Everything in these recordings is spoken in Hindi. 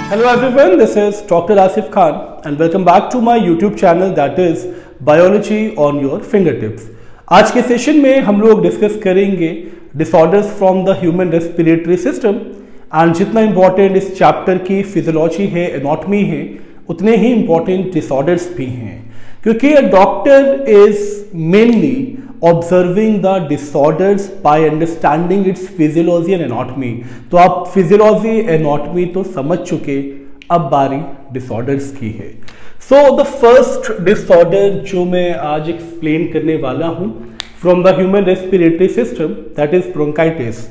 Hello everyone, this is Dr. Asif Khan and welcome back to my YouTube channel that is Biology on your Fingertips. आज के सेशन में हम लोग डिस्कस करेंगे disorders from the human respiratory system and जितना इम्पोर्टेंट इस चैप्टर की फिजियोलॉजी है, एनाटॉमी है, उतने ही इम्पोर्टेंट डिसऑर्डर्स भी हैं क्योंकि a doctor is mainly observing the disorders by understanding its physiology and anatomy. तो आप फिजियोलॉजी एनाटॉमी तो समझ चुके, अब बारी डिसऑर्डर्स की है. सो द फर्स्ट डिसऑर्डर जो मैं आज एक्सप्लेन करने वाला हूं from the human respiratory system that is bronchitis.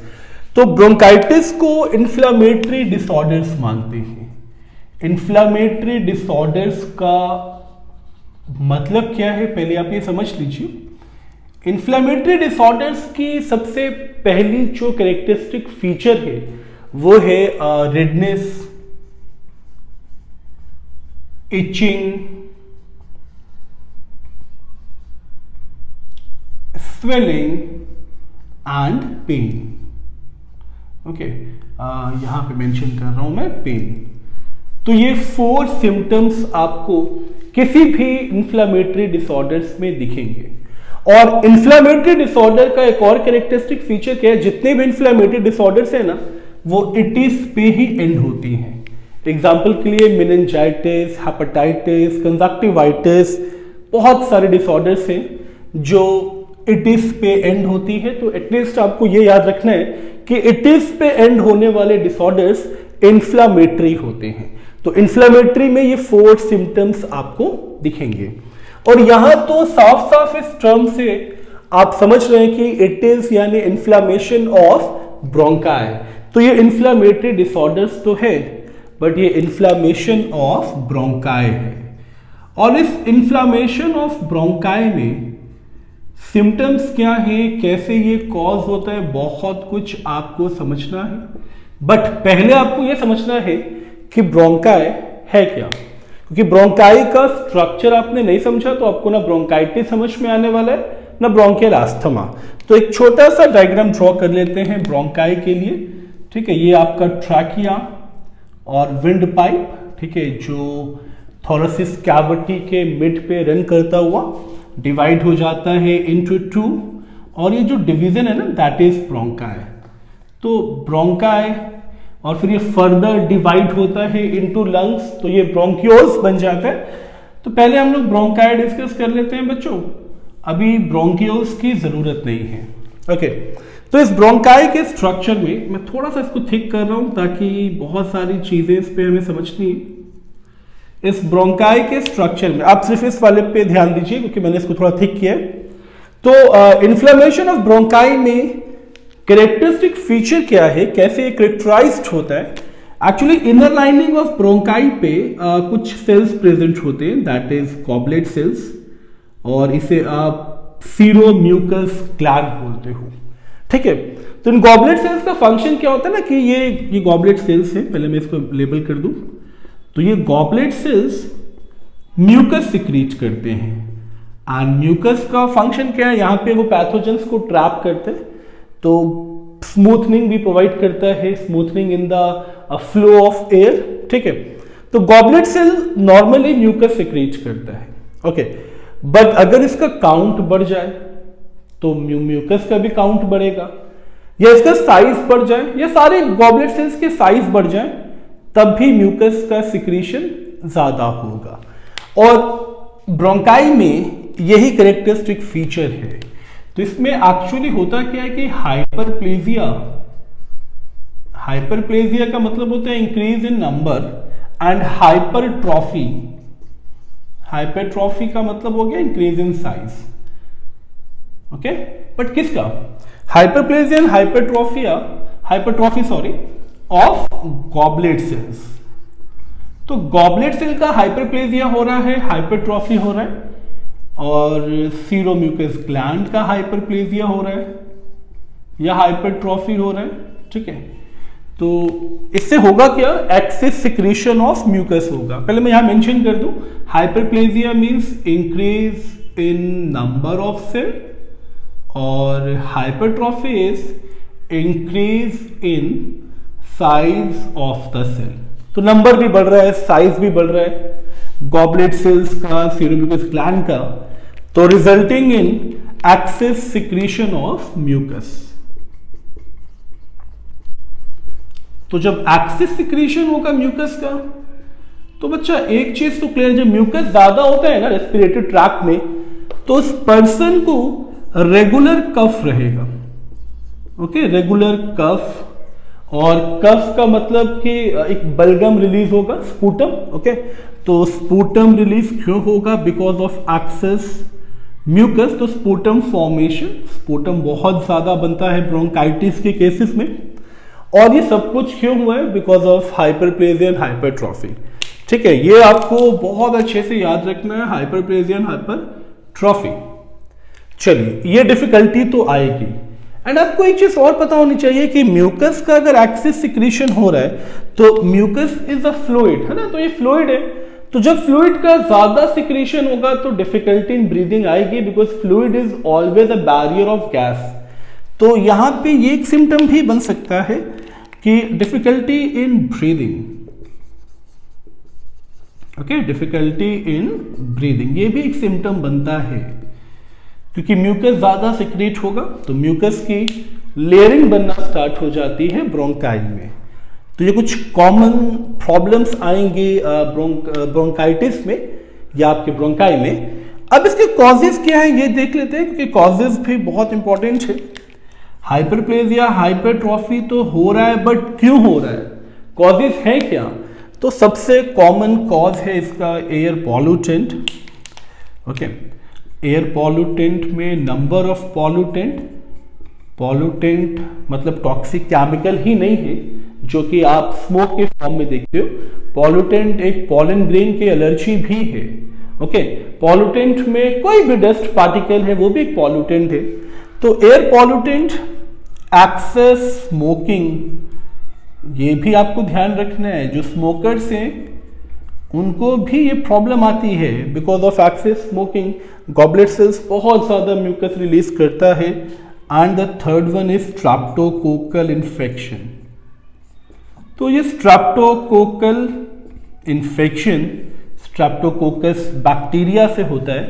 तो ब्रोंकाइटिस को इन्फ्लामेटरी डिसऑर्डर्स मानते हैं. इन्फ्लामेटरी डिसऑर्डर्स का मतलब क्या है पहले आप ये समझ लीजिए. इन्फ्लामेटरी डिसऑर्डर्स की सबसे पहली जो कैरेक्टरिस्टिक फीचर है वो है redness, itching, swelling and pain. Okay, यहां पे मेंशन कर रहा हूं मैं पेन. तो ये 4 सिम्टम्स आपको किसी भी इन्फ्लामेटरी डिसऑर्डर्स में दिखेंगे. और इन्फ्लामेटरी डिसऑर्डर का एक और कैरेक्टरिस्टिक फीचर क्या है, जितने भी इन्फ्लामेटरी डिसऑर्डर्स है ना वो इटिस पे ही एंड होती हैं. एग्जाम्पल के लिए मेनिंजाइटिस, हेपेटाइटिस, कंजक्टिवाइटिस, बहुत सारे डिसऑर्डर्स हैं जो इटिस पे एंड होती है. तो एटलीस्ट आपको ये याद रखना है कि इटिस पे एंड होने वाले डिसऑर्डर्स इन्फ्लामेटरी होते हैं. तो इन्फ्लामेटरी में ये 4 सिम्टम्स आपको दिखेंगे. और यहां तो साफ साफ इस टर्म से आप समझ रहे हैं कि इट इज यानी इन्फ्लामेशन ऑफ ब्रोंकाई. तो ये इन्फ्लामेटरी डिसऑर्डर्स तो है बट ये इन्फ्लामेशन ऑफ ब्रोंकाई है. और इस इन्फ्लामेशन ऑफ ब्रोंकाई में सिम्टम्स क्या है, कैसे ये कॉज होता है, बहुत कुछ आपको समझना है. बट पहले आपको ये समझना है कि ब्रोंकाई है क्या, क्योंकि ब्रोंकाई का स्ट्रक्चर आपने नहीं समझा तो आपको ना ब्रोंकाइटिस समझ में आने वाला है ना ब्रोंकियल अस्थमा. तो एक छोटा सा डायग्राम ड्रॉ कर लेते हैं ब्रोंकाई के लिए. ठीक है, ये आपका ट्रैकिया और विंड पाइप, ठीक है, जो थोरेसिस कैविटी के मिड पे रन करता हुआ डिवाइड हो जाता है इनटू 2 और ये जो डिवीजन है ना दैट इज ब्रोंकाई. तो ब्रोंकाई और फिर ये फर्दर डिवाइड होता है इनटू लंग्स, तो ये ब्रोंकियोल्स बन जाता है. तो पहले हम लोग ब्रोंकाई डिस्कस कर लेते हैं बच्चों, अभी ब्रोंकियोल्स की जरूरत नहीं है. ओके, तो इस ब्रोंकाई के स्ट्रक्चर में मैं थोड़ा सा इसको थिक कर रहा हूं ताकि बहुत सारी चीजें इस पे हमें समझनी है. इस ब्रोंकाई के स्ट्रक्चर में आप सिर्फ इस वाले पे ध्यान दीजिए क्योंकि मैंने इसको थोड़ा थिक किया है. तो इन्फ्लेमेशन ऑफ ब्रोंकाई में कैरेक्टरिस्टिक फीचर क्या है, कैसे ये कैरेक्टराइज्ड होता है. Actually inner lining of bronchi पे कुछ सेल्स प्रेजेंट होते हैं दैट इज गॉबलेट सेल्स और इसे आप सीरो म्यूकस ग्लैंड बोलते हो. ठीक है, तो इन गॉबलेट सेल्स का फंक्शन क्या होता है ना कि ये गॉबलेट सेल्स है, पहले मैं इसको लेबल कर दूं. तो ये गॉबलेट सेल्स म्यूकस सिक्रीट करते हैं एंड म्यूकस का फंक्शन क्या है, यहाँ पे वो पैथोजेंस को ट्रैप करते हैं. तो स्मूथनिंग भी प्रोवाइड करता है, smoothening in the flow of air. ठीक है, तो goblet cell normally mucus secrete करता है. ओके, बट अगर इसका काउंट बढ़ जाए तो म्यूकस का भी काउंट बढ़ेगा, या इसका साइज बढ़ जाए या सारे गॉबलेट सेल्स के साइज बढ़ जाए तब भी म्यूकस का सिक्रीशन ज्यादा होगा. और ब्रोंकाई में यही कैरेक्टरिस्टिक फीचर है. तो इसमें एक्चुअली होता क्या है कि हाइपरप्लेजिया का मतलब होता है increase in number and hypertrophy का मतलब हो गया increase in size. Okay, but किसका hyperplasia and hypertrophy of goblet cells. तो गॉबलेट सेल का हाइपरप्लेजिया हो रहा है, हाइपरट्रॉफी हो रहा है, और सीरोम्यूकस ग्लैंड का हाइपरप्लेजिया हो रहा है या हाइपरट्रॉफी हो रहा है. ठीक है, तो इससे होगा क्या, एक्सेस सिक्रीशन ऑफ म्यूकस होगा. पहले मैं यहां मेंशन कर दूं, hyperplasia means increase in number of cell और hypertrophy is increase in size of the cell. तो नंबर भी बढ़ रहा है, साइज भी बढ़ रहा है गॉबलेट सेल्स का, सीरोम्यूकस ग्लैंड का, तो resulting in excess secretion of mucus. तो जब एक्सेस सिक्रीशन होगा म्यूकस का, तो बच्चा एक चीज तो क्लियर, जब म्यूकस ज्यादा होता है ना रेस्पिरेटरी ट्रैक्ट में, तो उस पर्सन को रेगुलर कफ रहेगा। ओके, रेगुलर कफ, और कफ का मतलब कि एक बलगम रिलीज होगा, स्पूटम। ओके, तो स्पूटम रिलीज क्यों होगा? Because of excess mucus. तो स्पूटम फॉर्मेशन, स्पूटम बहुत ज्यादा बनता है ब्रोंकाइटिस के केसेस में, और ये सब कुछ क्यों हुआ है? Because of hyperplasia and hypertrophy. ठीक है, ये आपको बहुत अच्छे से याद रखना है, हाइपरप्लेजिया एंड हाइपरट्रॉफी। चलिए, ये डिफिकल्टी तो आएगी। एंड आपको एक चीज और पता होनी चाहिए कि म्यूकस का अगर एक्सेस सिक्रीशन हो रहा है, तो म्यूकस इज अ फ्लूइड, है ना, तो ये फ्लूइड है। तो जब फ्लूइड का ज्यादा सिक्रीशन होगा तो डिफिकल्टी इन ब्रीदिंग आएगी, because fluid is always a barrier of gas. तो यहां पे ये एक सिम्टम भी बन सकता है कि difficulty in breathing. Okay, difficulty in breathing, ये भी एक सिम्टम बनता है, क्योंकि म्यूकस ज्यादा सिक्रीट होगा तो म्यूकस की लेयरिंग बनना स्टार्ट हो जाती है ब्रोंकाई में। तो ये कुछ कॉमन प्रॉब्लम्स आएंगे ब्रोंकाइटिस में या आपके ब्रोंकाई में। अब इसके कॉजेज क्या है ये देख लेते हैं, क्योंकि कॉजेज भी बहुत इंपॉर्टेंट है। हाइपरप्लेजिया, हाइपरट्रॉफी तो हो रहा है, बट क्यों हो रहा है? कॉजेज है क्या? तो सबसे कॉमन कॉज है इसका air pollutant. Okay, air pollutant में नंबर ऑफ पॉल्यूटेंट मतलब टॉक्सिक केमिकल ही नहीं है जो कि आप स्मोक के फॉर्म में देखते हो। पॉल्यूटेंट एक पॉलन ग्रेन की एलर्जी भी है। ओके, पॉल्यूटेंट में कोई भी डस्ट पार्टिकल है वो भी एक पॉल्यूटेंट है। तो एयर पॉल्यूटेंट, एक्सेस स्मोकिंग, ये भी आपको ध्यान रखना है। जो स्मोकर्स हैं उनको भी ये प्रॉब्लम आती है because of excess smoking. Goblet cells बहुत ज्यादा म्यूकस रिलीज करता है। And the third one is streptococcal infection. तो ये स्ट्रेप्टोकोकल इन्फेक्शन स्ट्रेप्टोकोकस बैक्टीरिया से होता है।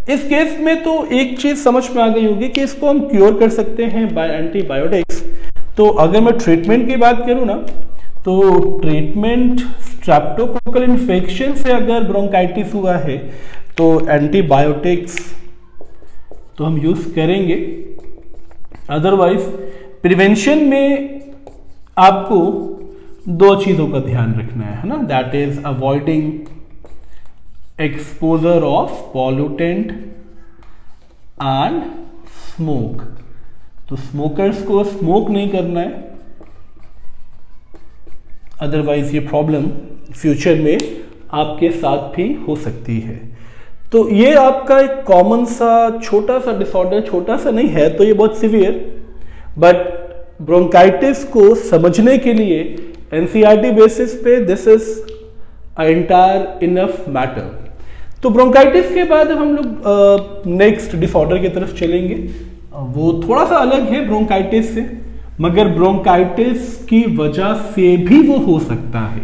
इस केस में तो एक चीज समझ में आ गई होगी कि इसको हम क्योर कर सकते हैं बाय एंटीबायोटिक्स। तो अगर मैं ट्रीटमेंट की बात करूं ना, तो ट्रीटमेंट स्ट्रेप्टोकोकल इन्फेक्शन से अगर ब्रोंकाइटिस हुआ है तो एंटीबायोटिक्स तो हम यूज करेंगे। अदरवाइज प्रिवेंशन में आपको दो चीजों का ध्यान रखना है ना, that is avoiding exposure of pollutant and smoke. तो स्मोकर्स को स्मोक नहीं करना है, अदरवाइज ये प्रॉब्लम फ्यूचर में आपके साथ भी हो सकती है। तो ये आपका एक कॉमन सा छोटा सा डिसऑर्डर, छोटा सा नहीं है तो ये बहुत सीवियर, बट ब्रोंकाइटिस को समझने के लिए एनसीईआरटी बेसिस पे this is entire enough matter. तो ब्रोंकाइटिस के बाद हम लोग नेक्स्ट डिसऑर्डर की तरफ चलेंगे। वो थोड़ा सा अलग है ब्रोंकाइटिस से, मगर ब्रोंकाइटिस की वजह से भी वो हो सकता है।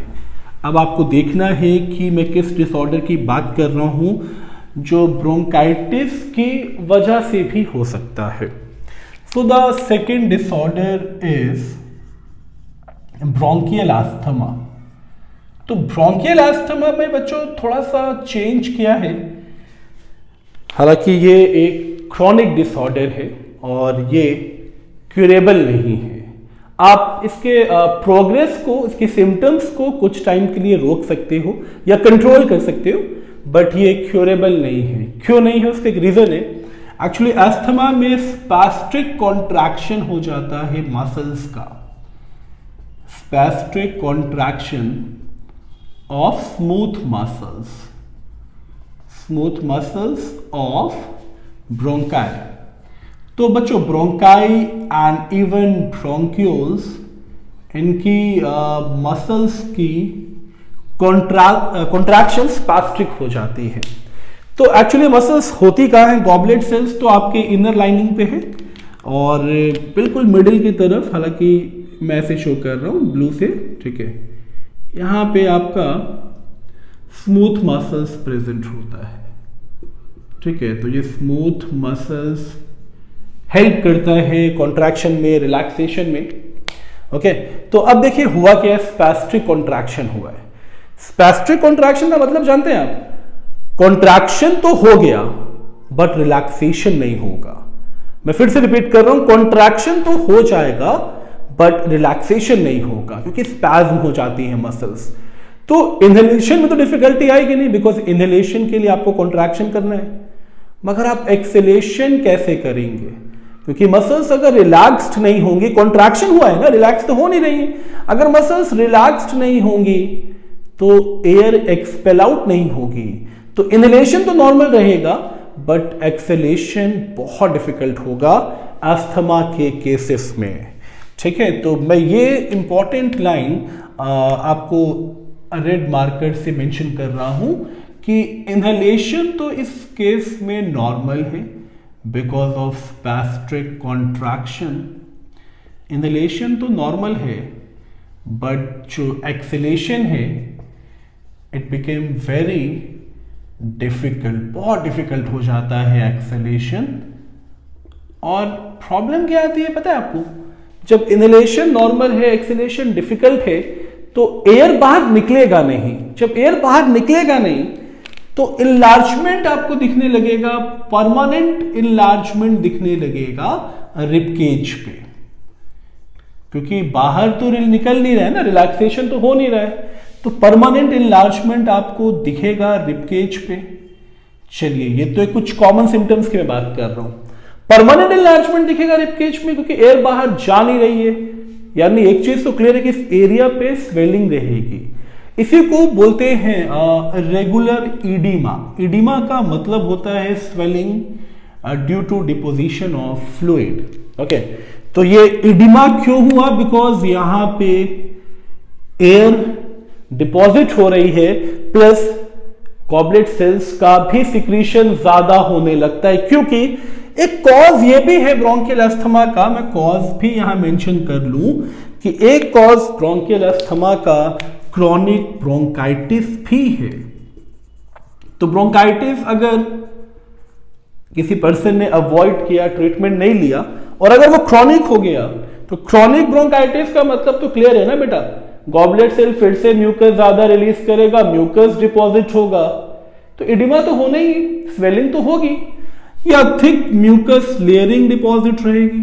अब आपको देखना है कि मैं किस डिसऑर्डर की बात कर रहा हूं जो ब्रोंकाइटिस की वजह से भी हो सकता है। So the second disorder is bronchial asthma. तो ब्रोंकियल अस्थमा में बच्चों थोड़ा सा चेंज किया है, हालांकि ये एक क्रॉनिक डिसऑर्डर है और ये क्यूरेबल नहीं है। आप इसके प्रोग्रेस को, इसके सिम्टम्स को कुछ टाइम के लिए रोक सकते हो या कंट्रोल कर सकते हो, बट ये क्यूरेबल नहीं है। क्यों नहीं है उसका एक रीजन है। एक्चुअली अस्थमा में स्पैस्टिक कॉन्ट्रैक्शन हो जाता है मसल्स का, spastic contraction of smooth muscles of bronchi. तो बच्चों ब्रोंकाई एंड इवन ब्रोंक्यूल्स, इनकी मसल्स की कॉन्ट्रैक्शन स्पैस्टिक हो जाती है। तो एक्चुअली मसल्स होती कहाँ है? गॉबलेट सेल्स तो आपके इनर लाइनिंग पे है और बिल्कुल मिडिल की तरफ, हालांकि मैं ऐसे शो कर रहा हूँ ब्लू से, ठीक है, यहां पे आपका स्मूथ मसल्स प्रेजेंट होता है, ठीक है। तो ये स्मूथ मसल्स हेल्प करता है कॉन्ट्रैक्शन में, रिलैक्सेशन में, ओके। तो अब देखिए हुआ क्या है, स्पैस्ट्रिक कॉन्ट्रैक्शन हुआ है। स्पैस्ट्रिक कॉन्ट्रैक्शन का मतलब जानते हैं आप, कॉन्ट्रैक्शन तो हो गया बट रिलैक्सेशन नहीं होगा। मैं फिर से रिपीट कर रहा हूं, कॉन्ट्रैक्शन तो हो जाएगा बट रिलैक्सेशन नहीं होगा, क्योंकि स्पैज्म हो जाती है मसल्स। तो इनहेलेशन में तो डिफिकल्टी आएगी नहीं, बिकॉज इनहेलेशन के लिए आपको कॉन्ट्रैक्शन करना है, मगर आप एक्सेलेशन कैसे करेंगे, क्योंकि मसल्स अगर रिलैक्स्ड नहीं होंगी, कॉन्ट्रैक्शन हुआ है ना, रिलैक्स तो हो नहीं रही है, अगर मसल्स रिलैक्स्ड नहीं होंगी तो एयर एक्सपेल आउट नहीं होगी। तो इनहेलेशन तो नॉर्मल रहेगा बट एक्सेलेशन बहुत डिफिकल्ट होगा अस्थमा के केसेस में, ठीक है। तो मैं ये इंपॉर्टेंट लाइन आपको रेड मार्कर से मेंशन कर रहा हूं कि इनहेलेशन तो इस केस में नॉर्मल है बिकॉज ऑफ स्पैस्ट्रिक कॉन्ट्रैक्शन। इनहेलेशन तो नॉर्मल है बट जो एक्सेलेशन है इट बिकेम वेरी डिफिकल्ट, बहुत डिफिकल्ट हो जाता है एक्सेलेशन। और प्रॉब्लम क्या आती है पता है आपको, जब इनहेलेशन नॉर्मल है, एक्सेलेशन डिफिकल्ट है, तो एयर बाहर निकलेगा नहीं। जब एयर बाहर निकलेगा नहीं तो इनलार्जमेंट आपको दिखने लगेगा, परमानेंट इनलार्जमेंट दिखने लगेगा रिबकेज पे, क्योंकि बाहर तो निकल नहीं रहा है ना, रिलैक्सेशन तो हो नहीं रहा है, तो परमानेंट इनलार्जमेंट आपको दिखेगा रिबकेज पे। चलिए ये तो कुछ कॉमन सिम्टम्स की मैं बात कर रहा हूं। परमानेंट इनलार्जमेंट दिखेगा रिबकेज में क्योंकि एयर बाहर जा नहीं रही है, यानी एक चीज तो क्लियर है कि इस एरिया पे स्वेलिंग रहेगी। इसी को बोलते हैं रेगुलर इडिमा। इडिमा का मतलब होता है swelling due to deposition of fluid, okay. तो ये इडिमा क्यों हुआ, बिकॉज यहां पे एयर डिपॉजिट हो रही है, प्लस गॉबलेट सेल्स का भी सिक्रीशन ज्यादा होने लगता है। क्योंकि एक कॉज ये भी है ब्रोंकियल अस्थमा का, मैं कॉज भी यहां मेंशन कर लूं कि एक कॉज ब्रोंकियल अस्थमा का क्रॉनिक ब्रोंकाइटिस भी है। तो ब्रोंकाइटिस अगर किसी पर्सन ने अवॉइड किया, ट्रीटमेंट नहीं लिया, और अगर वो क्रॉनिक हो गया, तो क्रॉनिक ब्रोंकाइटिस का मतलब तो क्लियर है ना बेटा, गॉबलेट सेल फिर से म्यूकस ज्यादा रिलीज करेगा, म्यूकस डिपॉजिट होगा, तो इडिमा तो होना ही, स्वेलिंग तो होगी, या थिक म्यूकस लेयरिंग डिपॉजिट रहेगी।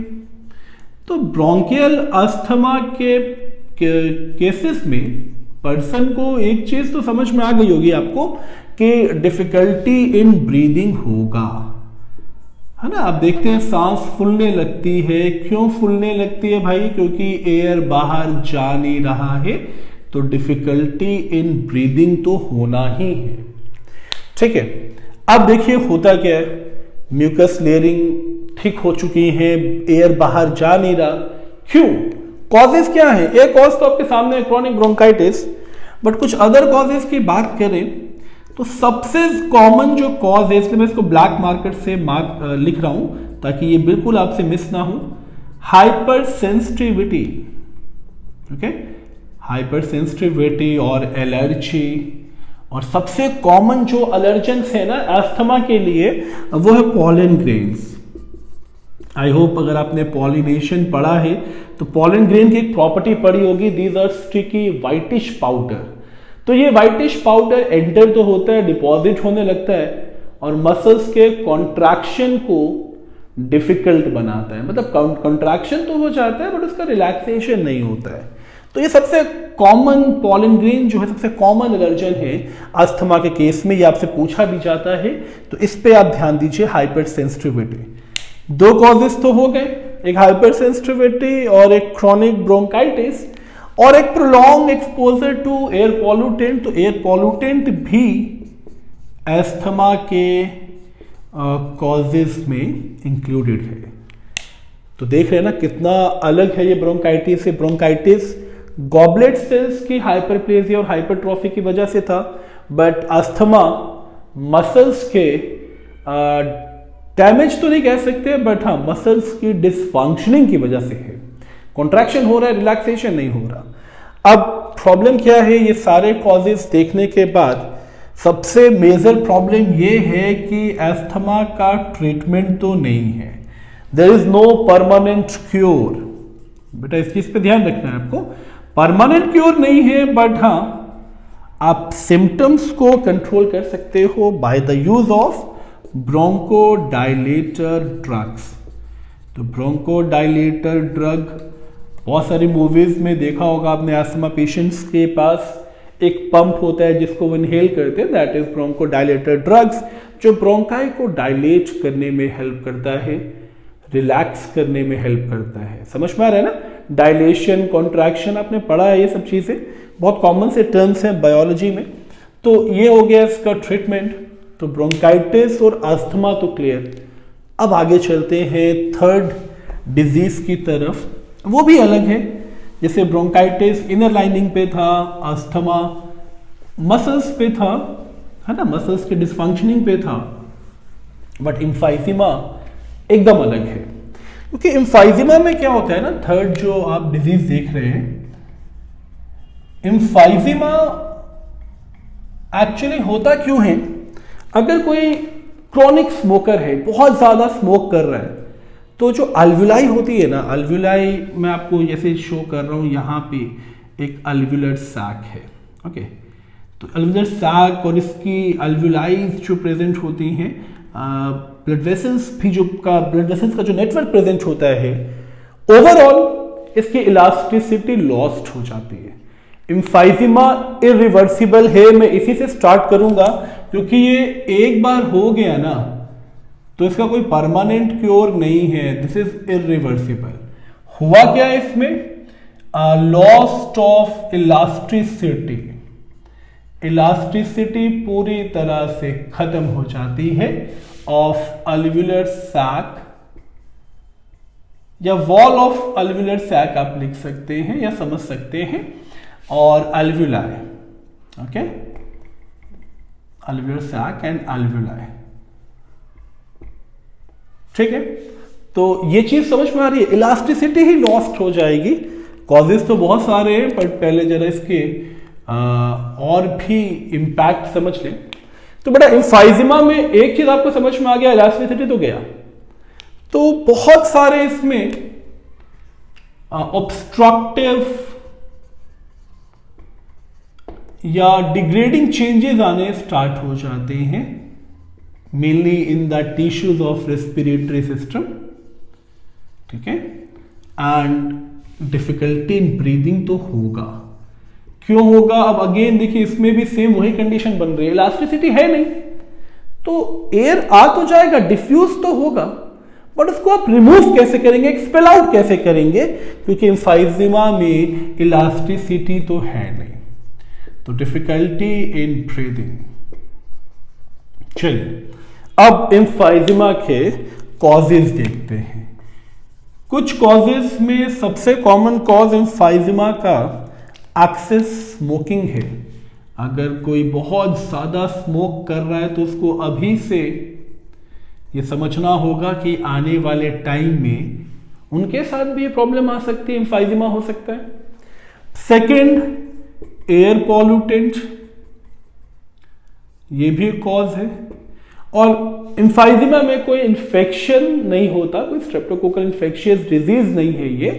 तो ब्रोंकियल अस्थमा के केसेस में पर्सन को एक चीज तो समझ में आ गई होगी आपको कि डिफिकल्टी इन ब्रीदिंग होगा, है ना। आप देखते हैं सांस फूलने लगती है, क्यों फूलने लगती है भाई, क्योंकि एयर बाहर जा नहीं रहा है, तो डिफिकल्टी इन ब्रीदिंग तो होना ही है, ठीक है। अब देखिए होता क्या है, म्यूकस लेयरिंग ठीक हो चुकी है, एयर बाहर जा नहीं रहा, क्यों, कॉजेस क्या है। एक कॉज तो आपके सामने है क्रॉनिक ब्रोंकाइटिस, बट कुछ अदर कॉजेस की बात करें तो सबसे कॉमन जो कॉज है, इसलिए मैं इसको ब्लैक मार्कर से लिख रहा हूं ताकि ये बिल्कुल आपसे मिस ना हो, hyper sensitivity, okay, hyper sensitivity और एलर्जी। और सबसे कॉमन जो अलर्जेंस है ना अस्थमा के लिए, वो है पॉलन ग्रेन्स। आई होप अगर आपने पॉलिनेशन पढ़ा है तो पॉलन ग्रेन की एक प्रॉपर्टी पढ़ी होगी, these are sticky whitish powder. तो ये व्हाइटिश पाउडर एंटर तो होता है, डिपॉजिट होने लगता है और मसल्स के कॉन्ट्रैक्शन को डिफिकल्ट बनाता है, मतलब कॉन्ट्रैक्शन तो हो जाता है बट उसका रिलैक्सेशन नहीं होता है। तो ये सबसे कॉमन पॉलन ग्रेन जो है, सबसे कॉमन एलर्जन है अस्थमा के केस में, ये आपसे पूछा भी जाता है, तो इस पे आप ध्यान दीजिए, हाइपर सेंसिटिविटी। दो कॉजेस तो हो गए, एक हाइपर सेंसिटिविटी और एक क्रॉनिक ब्रोंकाइटिस, और एक prolong exposure to air pollutant. तो एयर पॉल्यूटेंट भी अस्थमा के कॉजेस में इंक्लूडेड है। तो देख रहे हैं ना कितना अलग है ये ब्रोंकाइटिस से। ब्रोंकाइटिस गॉबलेट सेल्स की हाइपरप्लेजिया और हाइपरट्रॉफी की वजह से था, बट अस्थमा मसल्स के डैमेज तो नहीं कह सकते, बट हाँ मसल्स की डिसफंक्शनिंग की वजह से है। कॉन्ट्रैक्शन हो रहा है, रिलैक्सेशन नहीं हो रहा। अब प्रॉब्लम क्या है, ये सारे कॉजेज देखने के बाद सबसे मेजर प्रॉब्लम ये है कि अस्थमा का ट्रीटमेंट तो नहीं है, there is no permanent cure. बेटा इस चीज पे ध्यान रखना है आपको, परमानेंट क्योर नहीं है, बट हाँ आप सिम्टम्स को कंट्रोल कर सकते हो by the use of bronchodilator drugs. तो ब्रोंकोडायलेटर ड्रग बहुत सारी मूवीज में देखा होगा आपने, अस्थमा पेशेंट्स के पास एक पंप होता है जिसको वो इनहेल करते हैं, दैट इज ब्रोंकोडायलेटर ड्रग्स, जो ब्रोंकाई को डायलेट करने में हेल्प करता है, रिलैक्स करने में हेल्प करता है। समझ में आ रहा है ना, डायलेशन, कॉन्ट्रैक्शन आपने पढ़ा है, ये सब चीजें बहुत कॉमन से टर्म्स हैं बायोलॉजी में। तो ये हो गया इसका ट्रीटमेंट। तो ब्रोंकाइटिस और अस्थमा तो क्लियर। अब आगे चलते हैं थर्ड डिजीज की तरफ, वो भी अलग है। जैसे ब्रोंकाइटिस इनर लाइनिंग पे था, अस्थमा मसल्स पे था, है ना, मसल्स के डिसफंक्शनिंग पे था, बट एम्फाइसीमा एकदम अलग है। क्योंकि एम्फाइसीमा में क्या होता है ना, थर्ड जो आप डिजीज देख रहे हैं, एम्फाइसीमा एक्चुअली होता क्यों है, अगर कोई क्रॉनिक स्मोकर है, बहुत ज्यादा स्मोक कर रहा है, तो जो अल्वुलाई होती है ना, अल्वुलाई मैं आपको जैसे शो कर रहा हूं, यहां पे एक अल्वुलर सैक है, ओके। तो अल्वुलर सैक और इसकी अल्वुलाइज जो प्रेजेंट होती हैं, ब्लड वेसल्स भी जो का ब्लड वेसल्स का जो नेटवर्क प्रेजेंट होता है, ओवरऑल इसकी इलास्टिसिटी लॉस्ट हो जाती है। एम्फाइसीमा इरिवर्सिबल है, मैं इसी से स्टार्ट करूंगा क्योंकि ये एक बार हो गया ना तो इसका कोई परमानेंट क्योर नहीं है, दिस इज इरिवर्सिबल। हुआ क्या इसमें, लॉस्ट ऑफ इलास्टिसिटी, इलास्टिसिटी पूरी तरह से खत्म हो जाती है ऑफ अल्वुलर सैक, या वॉल ऑफ अल्वुलर सैक आप लिख सकते हैं या समझ सकते हैं, और अल्वुलाई, ओके, अल्वुलर सैक एंड अल्वुलाई, ठीक है। तो ये चीज समझ में आ रही है, इलास्टिसिटी ही लॉस्ट हो जाएगी। कॉजेस तो बहुत सारे हैं, पर पहले जरा इसके और भी इंपैक्ट समझ लें। तो बेटा एम्फाइसीमा में एक चीज आपको समझ में आ गया, इलास्टिसिटी तो गया, तो बहुत सारे इसमें ऑब्स्ट्रक्टिव या डिग्रेडिंग चेंजेस आने स्टार्ट हो जाते हैं, mainly in the tissues of respiratory system, ठीक है, एंड डिफिकल्टी इन ब्रीदिंग तो होगा। क्यों होगा, अब अगेन देखिए इसमें भी सेम वही कंडीशन बन रही है, इलास्टिसिटी है नहीं, तो एयर आ तो जाएगा, डिफ्यूज तो होगा, बट उसको आप रिमूव कैसे करेंगे, एक्सपेल आउट कैसे करेंगे, क्योंकि एम्फाइसीमा में इलास्टिसिटी तो है नहीं, तो डिफिकल्टी इन ब्रीदिंग। चलिए अब एम्फाइसीमा के कॉजेज देखते हैं। कुछ कॉजेज में सबसे कॉमन कॉज एम्फाइसीमा का एक्सेस स्मोकिंग है। अगर कोई बहुत ज्यादा स्मोक कर रहा है तो उसको अभी से ये समझना होगा कि आने वाले टाइम में उनके साथ भी ये प्रॉब्लम आ सकती है, एम्फाइसीमा हो सकता है। सेकंड, एयर पॉल्यूटेंट, ये भी कॉज है। और एम्फाइसीमा में कोई इन्फेक्शन नहीं होता, कोई स्ट्रेप्टोकोकल इन्फेक्शियस डिजीज नहीं है ये,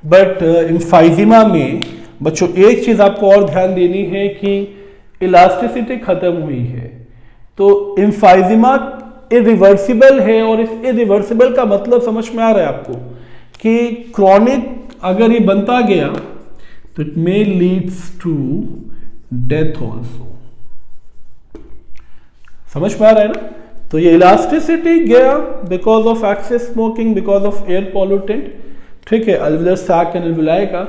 बट एम्फाइसीमा में बच्चों एक चीज आपको और ध्यान देनी है कि इलास्टिसिटी खत्म हुई है, तो एम्फाइसीमा इरिवर्सिबल है। और इस इरिवर्सिबल का मतलब समझ में आ रहा है आपको कि क्रॉनिक अगर ये बनता गया तो it may leads to death also. समझ में आ रहा है ना, तो ये इलास्टिसिटी गया because of excess smoking, because of air pollutant, ठीक है, अल्वुलर सैक एंड अल्वुलाई का।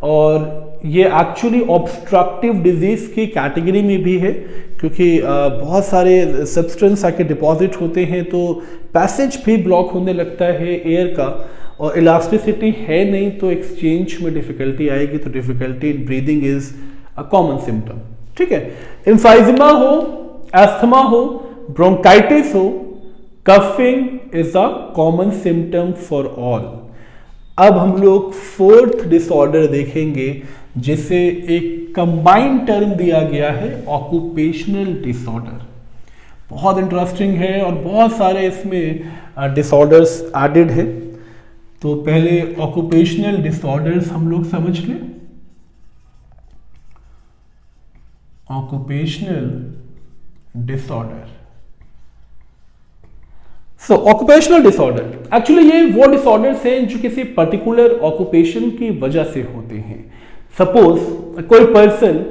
और ये एक्चुअली ऑब्स्ट्रक्टिव डिजीज की कैटेगरी में भी है, क्योंकि बहुत सारे सब्सटेंस आके डिपॉजिट होते हैं तो पैसेज भी ब्लॉक होने लगता है एयर का, और इलास्टिसिटी है नहीं तो एक्सचेंज में डिफिकल्टी आएगी, तो difficulty in breathing is a common symptom, ठीक है। एम्फाइसीमा हो, एस्थमा हो, ब्रोंकाइटिस हो, coughing is a common symptom for all. अब हम लोग फोर्थ डिसऑर्डर देखेंगे, जिसे एक कंबाइंड टर्म दिया गया है ऑक्यूपेशनल डिसऑर्डर। बहुत इंटरेस्टिंग है और बहुत सारे इसमें डिसऑर्डर्स एडेड है। तो पहले ऑक्यूपेशनल डिसऑर्डर्स हम लोग समझ लें। ऑक्यूपेशनल डिसऑर्डर, सो ऑक्यूपेशनल डिसऑर्डर एक्चुअली ये वो डिसऑर्डर्स हैं जो किसी पर्टिकुलर ऑक्यूपेशन की वजह से होते हैं। सपोज कोई पर्सन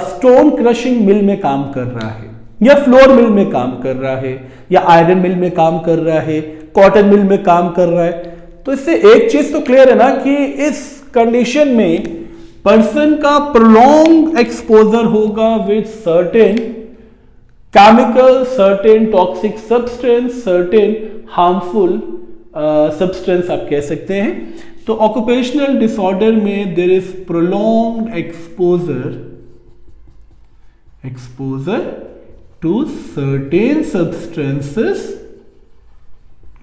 स्टोन क्रशिंग मिल में काम कर रहा है, या फ्लोर मिल में काम कर रहा है, या आयरन मिल में काम कर रहा है, कॉटन मिल में काम कर रहा है। तो इससे एक चीज तो क्लियर है ना कि इस कंडीशन में पर्सन का प्रोलॉन्ग एक्सपोजर होगा with certain chemical, certain toxic substance, certain harmful substance आप कह सकते हैं। तो ऑक्यूपेशनल डिसऑर्डर में there is prolonged exposure to certain substances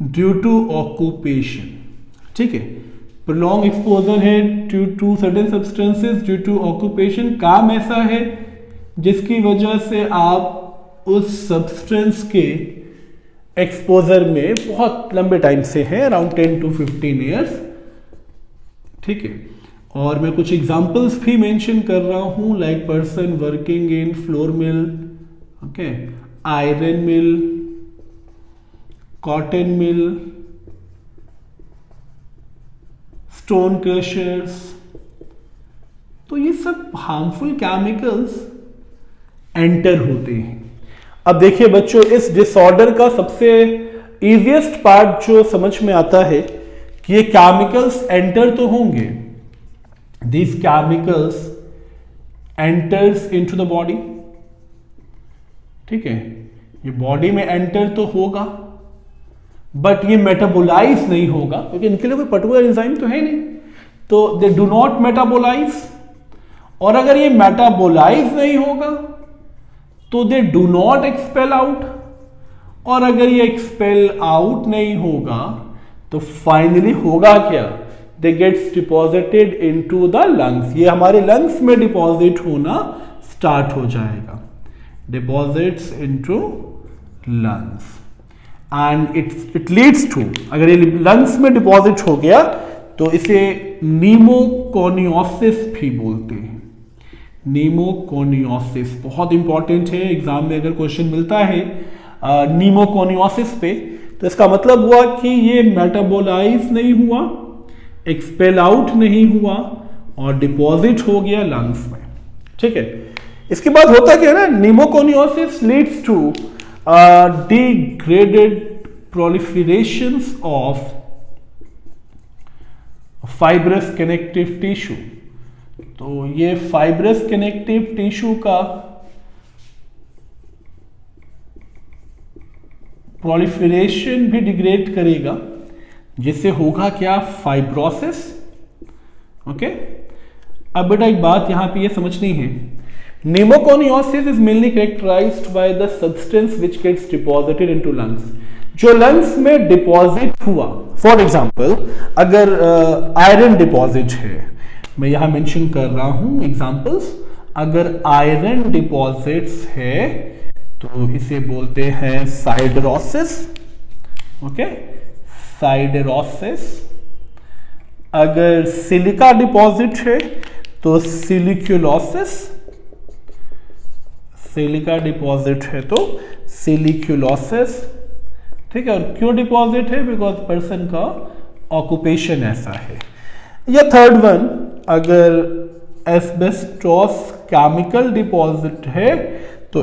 due to occupation. ठीक है, प्रोलॉन्ग एक्सपोजर है due to certain substances due to occupation. काम ऐसा है जिसकी वजह से आप उस सब्सटेंस के एक्सपोजर में बहुत लंबे टाइम से हैं, अराउंड 10 to 15 ईयर्स। ठीक है, और मैं कुछ एग्जांपल्स भी मेंशन कर रहा हूं, like person working in flour mill, okay, iron mill, cotton mill, stone crushers. तो ये सब हार्मफुल केमिकल्स एंटर होते हैं। अब देखिए बच्चों, इस डिसऑर्डर का सबसे इजीएस्ट पार्ट जो समझ में आता है कि ये केमिकल्स एंटर तो होंगे, these chemicals enters into the body. ठीक है, ये बॉडी में एंटर तो होगा बट ये मेटाबोलाइज नहीं होगा, क्योंकि इनके लिए कोई पर्टिकुलर एंजाइम तो है नहीं, तो दे डू नॉट मेटाबोलाइज। और अगर ये मेटाबोलाइज नहीं होगा तो they do not expel out, और अगर ये एक्सपेल आउट नहीं होगा तो फाइनली होगा क्या, they gets deposited into the lungs. ये हमारे लंग्स में डिपॉजिट होना स्टार्ट हो जाएगा, deposits into lungs, and it leads to, अगर ये लंग्स में डिपॉजिट हो गया तो इसे नीमोकोनियोसिस भी बोलते हैं। नीमोकोनियोसिस बहुत इंपॉर्टेंट है, एग्जाम में अगर क्वेश्चन मिलता है नीमोकोनियोसिस पे, तो इसका मतलब हुआ कि ये मेटाबोलाइज नहीं हुआ, एक्सपेल आउट नहीं हुआ और डिपॉजिट हो गया लंग्स में। ठीक है, इसके बाद होता क्या है ना, pneumoconiosis leads to degraded proliferations of fibrous connective tissue. तो ये फाइब्रस कनेक्टिव टिश्यू का प्रोलिफरेशन भी डिग्रेड करेगा, जिससे होगा क्या, फाइब्रोसिस। ओके, अब बेटा एक बात यहां पे ये समझनी है, pneumoconiosis is mainly characterised by the substance which gets deposited into lungs. जो लंग्स में डिपॉजिट हुआ, फॉर एग्जांपल अगर आयरन डिपॉजिट है, मैं यहां मेंशन कर रहा हूं एग्जांपल्स, अगर आयरन डिपॉजिट्स है तो इसे बोलते हैं साइडरोसिस। ओके, साइडरोसिस। अगर सिलिका डिपॉजिट है तो सिलिक्यूलोसिस, सिलिका डिपॉजिट है तो सिलिक्यूलोसिस। ठीक है, और क्यों डिपॉजिट है, बिकॉज पर्सन का ऑक्यूपेशन ऐसा है। या थर्ड वन, अगर एस्बेस्टोस केमिकल डिपॉजिट है तो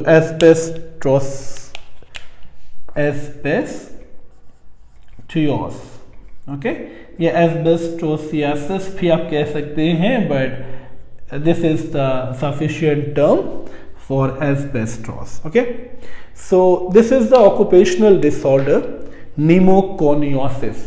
एस्बेस्टियोस, ओके, ये एस्बेस्टोसियासिस भी आप कह सकते हैं, but this is the sufficient term for asbestos. Okay, so this is the occupational disorder pneumoconiosis.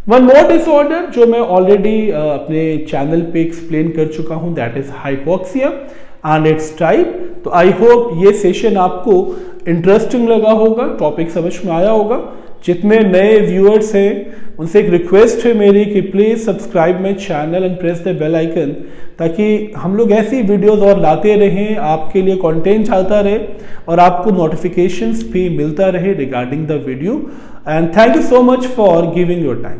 One more disorder जो मैं ऑलरेडी अपने चैनल पे एक्सप्लेन कर चुका हूं, that is hypoxia and it's type. तो आई होप ये सेशन आपको इंटरेस्टिंग लगा होगा, टॉपिक समझ में आया होगा। जितने नए व्यूअर्स हैं उनसे एक रिक्वेस्ट है मेरी कि please subscribe my channel and press the bell icon, ताकि हम लोग ऐसी वीडियोस और लाते रहें, आपके लिए कंटेंट आता रहे और आपको नोटिफिकेशंस भी मिलता रहे regarding the video. And thank you so much for giving your time.